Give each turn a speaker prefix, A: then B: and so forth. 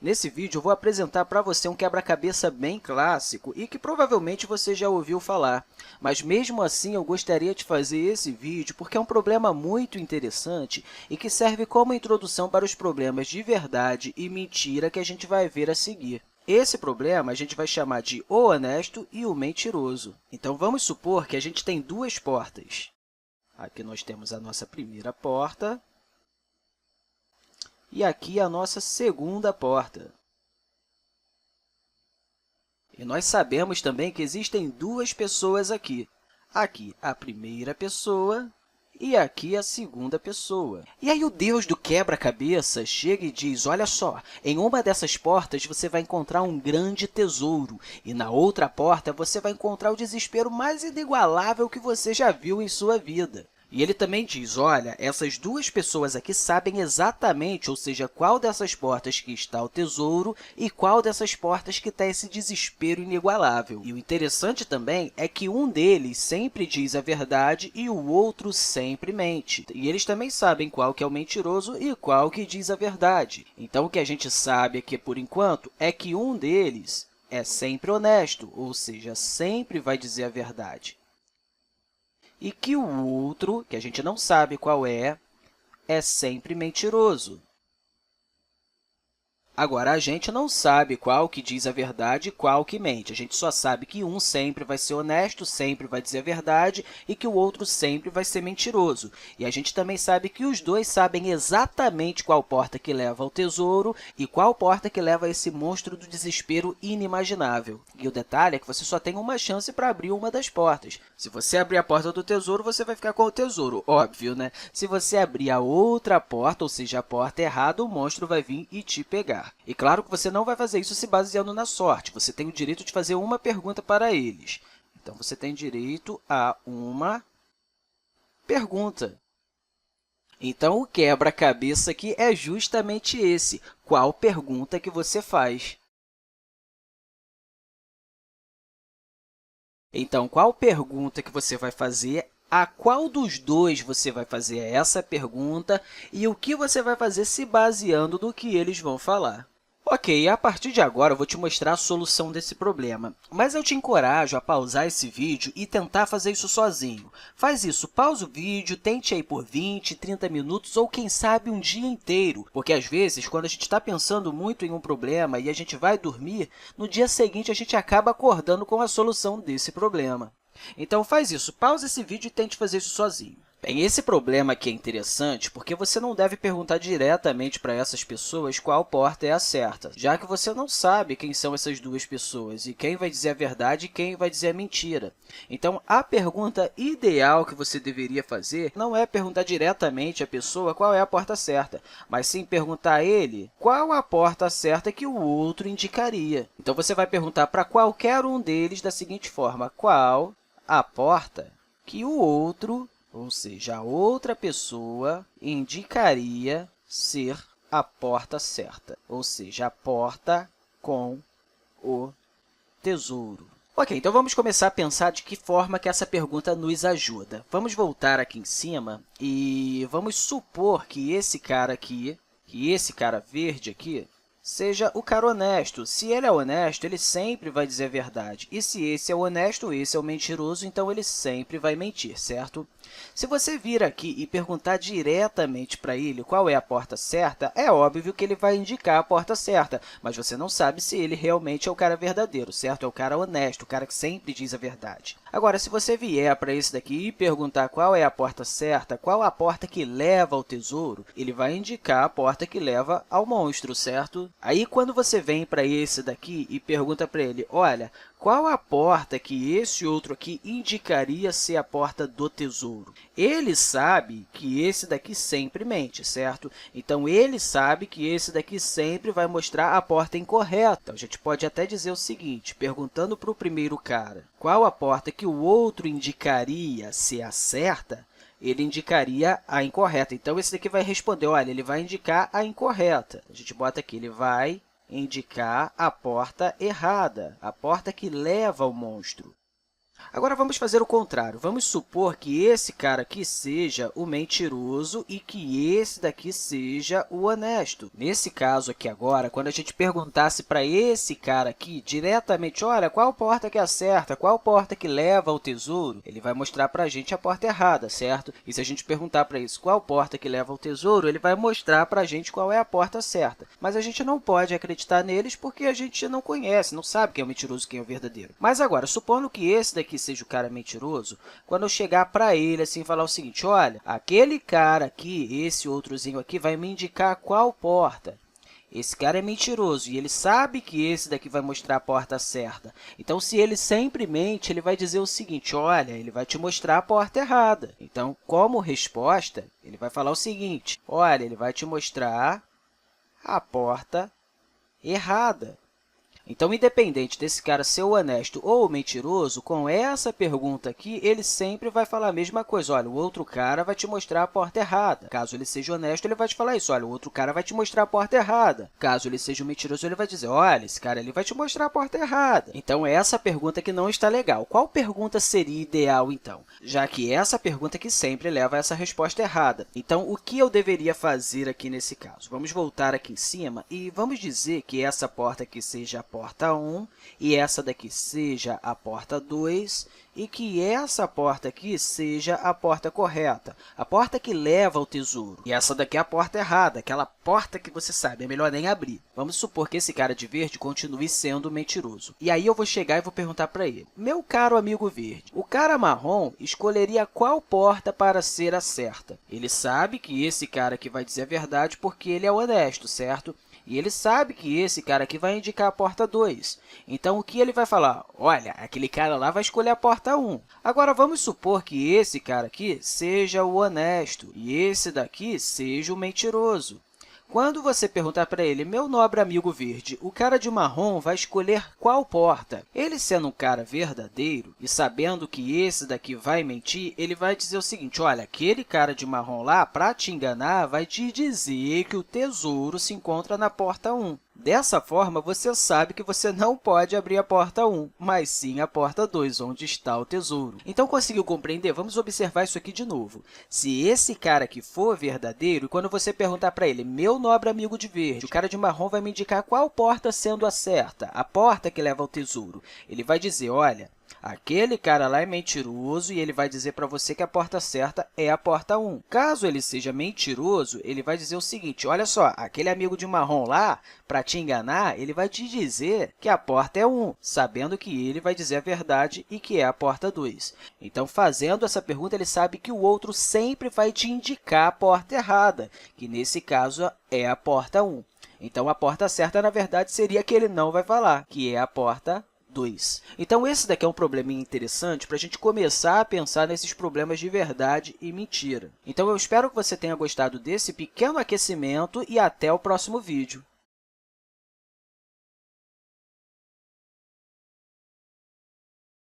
A: Nesse vídeo, eu vou apresentar para você um quebra-cabeça bem clássico e que provavelmente você já ouviu falar. Mas, mesmo assim, eu gostaria de fazer esse vídeo porque é um problema muito interessante e que serve como introdução para os problemas de verdade e mentira que a gente vai ver a seguir. Esse problema a gente vai chamar de o honesto e o mentiroso. Então, vamos supor que a gente tem duas portas. Aqui nós temos a nossa primeira porta. E aqui a nossa segunda porta. E nós sabemos também que existem duas pessoas aqui. Aqui a primeira pessoa e aqui a segunda pessoa. E aí o Deus do quebra-cabeça chega e diz, olha só, em uma dessas portas você vai encontrar um grande tesouro e na outra porta você vai encontrar o desespero mais inigualável que você já viu em sua vida. E ele também diz, olha, essas duas pessoas aqui sabem exatamente, ou seja, qual dessas portas que está o tesouro e qual dessas portas que está esse desespero inigualável. E o interessante também é que um deles sempre diz a verdade e o outro sempre mente. E eles também sabem qual que é o mentiroso e qual que diz a verdade. Então, o que a gente sabe aqui, por enquanto, é que um deles é sempre honesto, ou seja, sempre vai dizer a verdade. E que o outro, que a gente não sabe qual é sempre mentiroso. Agora, a gente não sabe qual que diz a verdade e qual que mente. A gente só sabe que um sempre vai ser honesto, sempre vai dizer a verdade, e que o outro sempre vai ser mentiroso. E a gente também sabe que os dois sabem exatamente qual porta que leva ao tesouro e qual porta que leva a esse monstro do desespero inimaginável. E o detalhe é que você só tem uma chance para abrir uma das portas. Se você abrir a porta do tesouro, você vai ficar com o tesouro, óbvio, né? Se você abrir a outra porta, ou seja, a porta errada, o monstro vai vir e te pegar. E claro que você não vai fazer isso se baseando na sorte. Você tem o direito de fazer uma pergunta para eles. Então, você tem direito a uma pergunta. Então, o quebra-cabeça aqui é justamente esse. Qual pergunta que você faz? Então, qual pergunta que você vai fazer? A qual dos dois você vai fazer essa pergunta e o que você vai fazer se baseando no que eles vão falar. Ok, a partir de agora eu vou te mostrar a solução desse problema, mas eu te encorajo a pausar esse vídeo e tentar fazer isso sozinho. Faz isso, pausa o vídeo, tente aí por 20, 30 minutos ou, quem sabe, um dia inteiro, porque às vezes, quando a gente está pensando muito em um problema e a gente vai dormir, no dia seguinte a gente acaba acordando com a solução desse problema. Então, faz isso, pausa esse vídeo e tente fazer isso sozinho. Bem, esse problema aqui é interessante porque você não deve perguntar diretamente para essas pessoas qual porta é a certa, já que você não sabe quem são essas duas pessoas e quem vai dizer a verdade e quem vai dizer a mentira. Então, a pergunta ideal que você deveria fazer não é perguntar diretamente à pessoa qual é a porta certa, mas sim perguntar a ele qual a porta certa que o outro indicaria. Então, você vai perguntar para qualquer um deles da seguinte forma, qual a porta que o outro, ou seja, a outra pessoa, indicaria ser a porta certa, ou seja, a porta com o tesouro. Ok, então vamos começar a pensar de que forma que essa pergunta nos ajuda. Vamos voltar aqui em cima e vamos supor que esse cara aqui, que esse cara verde aqui, seja o cara honesto. Se ele é honesto, ele sempre vai dizer a verdade. E se esse é o honesto, esse é o mentiroso, então ele sempre vai mentir, certo? Se você vir aqui e perguntar diretamente para ele qual é a porta certa, é óbvio que ele vai indicar a porta certa, mas você não sabe se ele realmente é o cara verdadeiro, certo? É o cara honesto, o cara que sempre diz a verdade. Agora, se você vier para esse daqui e perguntar qual é a porta certa, qual a porta que leva ao tesouro, ele vai indicar a porta que leva ao monstro, certo? Aí, quando você vem para esse daqui e pergunta para ele, olha, qual a porta que esse outro aqui indicaria ser a porta do tesouro? Ele sabe que esse daqui sempre mente, certo? Então, ele sabe que esse daqui sempre vai mostrar a porta incorreta. Então, a gente pode até dizer o seguinte, perguntando para o primeiro cara qual a porta que o outro indicaria ser a certa, ele indicaria a incorreta. Então, esse daqui vai responder, olha, ele vai indicar a incorreta. A gente bota aqui, ele vai indicar a porta errada, a porta que leva ao monstro. Agora, vamos fazer o contrário. Vamos supor que esse cara aqui seja o mentiroso e que esse daqui seja o honesto. Nesse caso aqui agora, quando a gente perguntasse para esse cara aqui diretamente, olha, qual porta que acerta, qual porta que leva ao tesouro, ele vai mostrar para a gente a porta errada, certo? E se a gente perguntar para isso qual porta que leva ao tesouro, ele vai mostrar para a gente qual é a porta certa. Mas a gente não pode acreditar neles porque a gente não conhece, não sabe quem é o mentiroso e quem é o verdadeiro. Mas agora, supondo que esse daqui seja o cara mentiroso, quando eu chegar para ele assim e falar o seguinte, olha, aquele cara aqui, esse outrozinho aqui, vai me indicar qual porta. Esse cara é mentiroso e ele sabe que esse daqui vai mostrar a porta certa. Então, se ele sempre mente, ele vai dizer o seguinte, olha, ele vai te mostrar a porta errada. Então, como resposta, ele vai falar o seguinte, olha, ele vai te mostrar a porta errada. Então, independente desse cara ser o honesto ou o mentiroso, com essa pergunta aqui, ele sempre vai falar a mesma coisa. Olha, o outro cara vai te mostrar a porta errada. Caso ele seja honesto, ele vai te falar isso. Olha, o outro cara vai te mostrar a porta errada. Caso ele seja um mentiroso, ele vai dizer, olha, esse cara ali vai te mostrar a porta errada. Então, é essa pergunta que não está legal. Qual pergunta seria ideal, então? Já que essa pergunta aqui sempre leva a essa resposta errada. Então, o que eu deveria fazer aqui nesse caso? Vamos voltar aqui em cima e vamos dizer que essa porta aqui seja a porta 1 e essa daqui seja a porta 2 e que essa porta aqui seja a porta correta, a porta que leva ao tesouro. E essa daqui é a porta errada, aquela porta que você sabe, é melhor nem abrir. Vamos supor que esse cara de verde continue sendo mentiroso. E aí eu vou chegar e vou perguntar para ele, meu caro amigo verde, o cara marrom escolheria qual porta para ser a certa? Ele sabe que esse cara aqui vai dizer a verdade porque ele é honesto, certo? E ele sabe que esse cara aqui vai indicar a porta 2. Então, o que ele vai falar? Olha, aquele cara lá vai escolher a porta 1. Agora, vamos supor que esse cara aqui seja o honesto e esse daqui seja o mentiroso. Quando você perguntar para ele, meu nobre amigo verde, o cara de marrom vai escolher qual porta? Ele sendo um cara verdadeiro e sabendo que esse daqui vai mentir, ele vai dizer o seguinte, olha, aquele cara de marrom lá, para te enganar, vai te dizer que o tesouro se encontra na porta 1. Dessa forma, você sabe que você não pode abrir a porta 1, mas sim a porta 2, onde está o tesouro. Então, conseguiu compreender? Vamos observar isso aqui de novo. Se esse cara aqui for verdadeiro, e quando você perguntar para ele, meu nobre amigo de verde, o cara de marrom vai me indicar qual porta sendo a certa, a porta que leva ao tesouro. Ele vai dizer, olha, aquele cara lá é mentiroso e ele vai dizer para você que a porta certa é a porta 1. Caso ele seja mentiroso, ele vai dizer o seguinte, olha só, aquele amigo de marrom lá, para te enganar, ele vai te dizer que a porta é 1, sabendo que ele vai dizer a verdade e que é a porta 2. Então, fazendo essa pergunta, ele sabe que o outro sempre vai te indicar a porta errada, que nesse caso é a porta 1. Então, a porta certa, na verdade, seria a que ele não vai falar, que é a porta 2. Então, esse daqui é um probleminha interessante para a gente começar a pensar nesses problemas de verdade e mentira. Então, eu espero que você tenha gostado desse pequeno aquecimento e até o próximo vídeo.